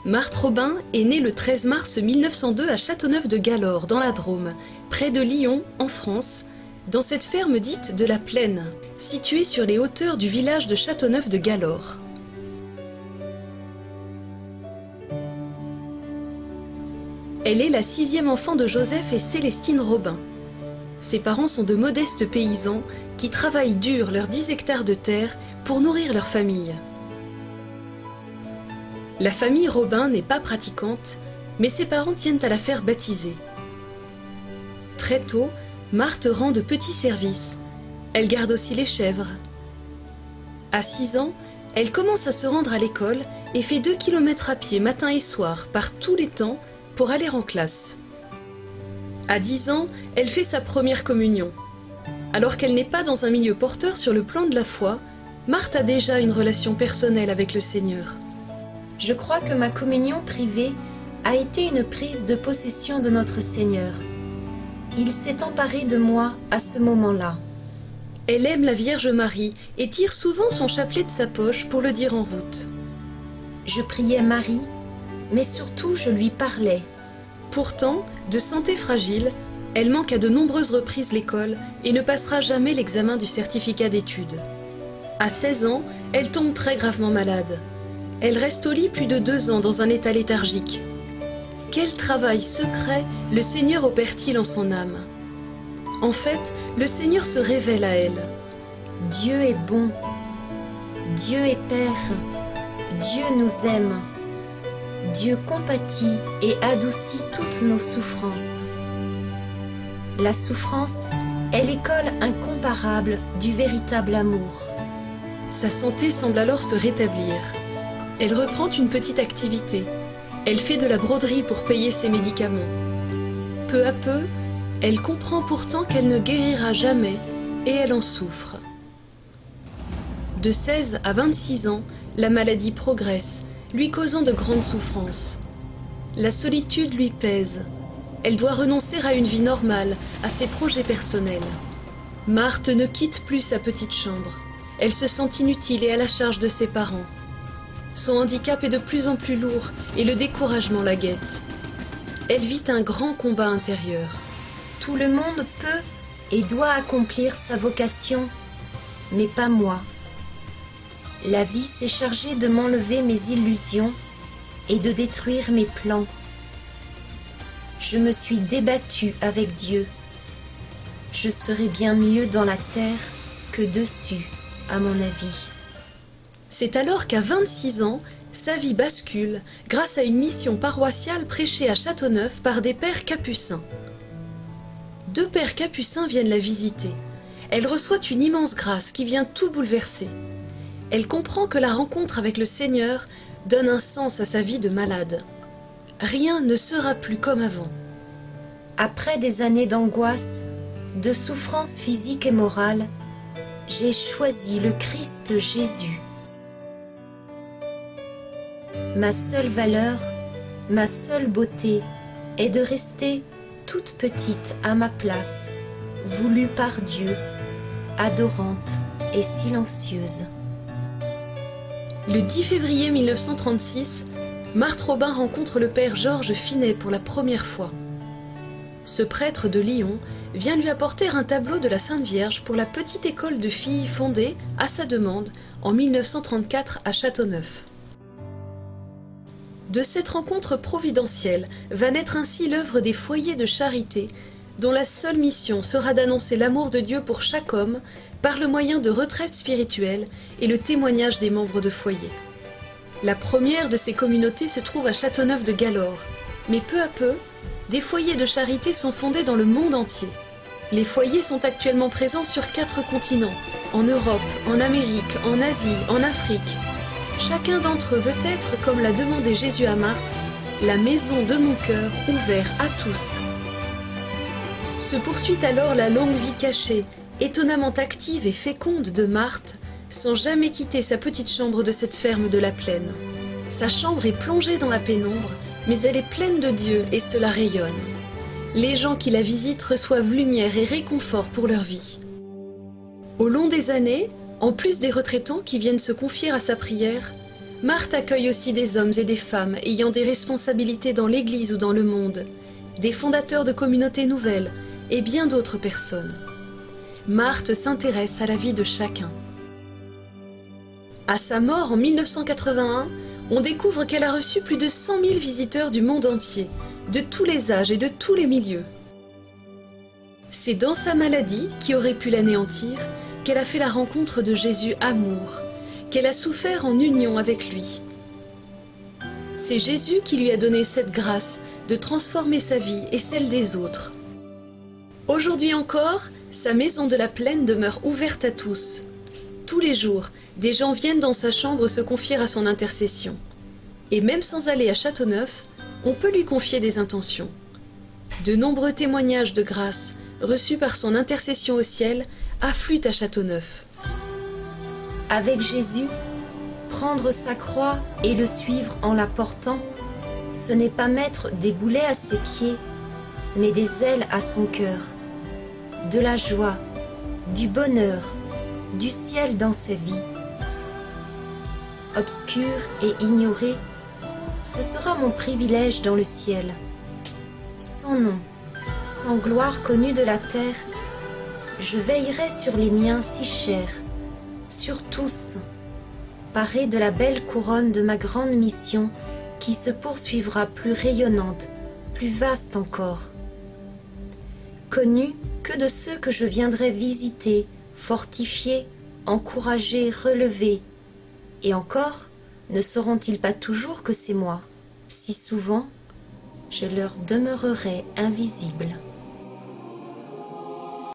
Marthe Robin est née le 13 mars 1902 à Châteauneuf-de-Galor, dans la Drôme, près de Lyon, en France, dans cette ferme dite de la Plaine, située sur les hauteurs du village de Châteauneuf-de-Galor. Elle est la 6e enfant de Joseph et Célestine Robin. Ses parents sont de modestes paysans qui travaillent dur leurs 10 hectares de terre pour nourrir leur famille. La famille Robin n'est pas pratiquante, mais ses parents tiennent à la faire baptiser. Très tôt, Marthe rend de petits services. Elle garde aussi les chèvres. À 6 ans, elle commence à se rendre à l'école et fait 2 kilomètres à pied matin et soir, par tous les temps, pour aller en classe. À 10 ans, elle fait sa première communion. Alors qu'elle n'est pas dans un milieu porteur sur le plan de la foi, Marthe a déjà une relation personnelle avec le Seigneur. Je crois que ma communion privée a été une prise de possession de notre Seigneur. Il s'est emparé de moi à ce moment-là. Elle aime la Vierge Marie et tire souvent son chapelet de sa poche pour le dire en route. Je priais Marie, mais surtout je lui parlais. Pourtant, de santé fragile, elle manque à de nombreuses reprises l'école et ne passera jamais l'examen du certificat d'études. À 16 ans, elle tombe très gravement malade. Elle reste au lit plus de 2 ans dans un état léthargique. Quel travail secret le Seigneur opère-t-il en son âme? En fait, le Seigneur se révèle à elle. Dieu est bon. Dieu est Père. Dieu nous aime. Dieu compatit et adoucit toutes nos souffrances. La souffrance est l'école incomparable du véritable amour. Sa santé semble alors se rétablir. Elle reprend une petite activité. Elle fait de la broderie pour payer ses médicaments. Peu à peu, elle comprend pourtant qu'elle ne guérira jamais et elle en souffre. De 16 à 26 ans, la maladie progresse, lui causant de grandes souffrances. La solitude lui pèse. Elle doit renoncer à une vie normale, à ses projets personnels. Marthe ne quitte plus sa petite chambre. Elle se sent inutile et à la charge de ses parents. Son handicap est de plus en plus lourd et le découragement la guette. Elle vit un grand combat intérieur. Tout le monde peut et doit accomplir sa vocation, mais pas moi. La vie s'est chargée de m'enlever mes illusions et de détruire mes plans. Je me suis débattue avec Dieu. Je serai bien mieux dans la terre que dessus, à mon avis. C'est alors qu'à 26 ans, sa vie bascule grâce à une mission paroissiale prêchée à Châteauneuf par des pères capucins. 2 pères capucins viennent la visiter. Elle reçoit une immense grâce qui vient tout bouleverser. Elle comprend que la rencontre avec le Seigneur donne un sens à sa vie de malade. Rien ne sera plus comme avant. Après des années d'angoisse, de souffrance physique et morale, j'ai choisi le Christ Jésus. Ma seule valeur, ma seule beauté est de rester toute petite à ma place, voulue par Dieu, adorante et silencieuse. Le 10 février 1936, Marthe Robin rencontre le père Georges Finet pour la première fois. Ce prêtre de Lyon vient lui apporter un tableau de la Sainte Vierge pour la petite école de filles fondée, à sa demande, en 1934 à Châteauneuf. De cette rencontre providentielle va naître ainsi l'œuvre des foyers de charité, dont la seule mission sera d'annoncer l'amour de Dieu pour chaque homme par le moyen de retraites spirituelles et le témoignage des membres de foyers. La première de ces communautés se trouve à Châteauneuf-de-Galor, mais peu à peu, des foyers de charité sont fondés dans le monde entier. Les foyers sont actuellement présents sur 4 continents, en Europe, en Amérique, en Asie, en Afrique. Chacun d'entre eux veut être, comme l'a demandé Jésus à Marthe, la maison de mon cœur ouverte à tous. Se poursuit alors la longue vie cachée, étonnamment active et féconde de Marthe, sans jamais quitter sa petite chambre de cette ferme de la Plaine. Sa chambre est plongée dans la pénombre, mais elle est pleine de Dieu et cela rayonne. Les gens qui la visitent reçoivent lumière et réconfort pour leur vie. Au long des années, en plus des retraitants qui viennent se confier à sa prière, Marthe accueille aussi des hommes et des femmes ayant des responsabilités dans l'Église ou dans le monde, des fondateurs de communautés nouvelles et bien d'autres personnes. Marthe s'intéresse à la vie de chacun. À sa mort en 1981, on découvre qu'elle a reçu plus de 100 000 visiteurs du monde entier, de tous les âges et de tous les milieux. C'est dans sa maladie, qui aurait pu l'anéantir, qu'elle a fait la rencontre de Jésus amour, qu'elle a souffert en union avec lui. C'est Jésus qui lui a donné cette grâce de transformer sa vie et celle des autres. Aujourd'hui encore, sa maison de la Plaine demeure ouverte à tous. Tous les jours, des gens viennent dans sa chambre se confier à son intercession. Et même sans aller à Châteauneuf, on peut lui confier des intentions. De nombreux témoignages de grâce reçus par son intercession au ciel affluent à Châteauneuf. Avec Jésus, prendre sa croix et le suivre en la portant, ce n'est pas mettre des boulets à ses pieds, mais des ailes à son cœur. De la joie, du bonheur, du ciel dans sa vie. Obscur et ignoré, ce sera mon privilège dans le ciel. Sans nom, sans gloire connue de la terre, je veillerai sur les miens si chers, sur tous, paré de la belle couronne de ma grande mission qui se poursuivra plus rayonnante, plus vaste encore. Connue que de ceux que je viendrai visiter, fortifier, encourager, relever. Et encore, ne sauront-ils pas toujours que c'est moi? Si souvent, je leur demeurerai invisible.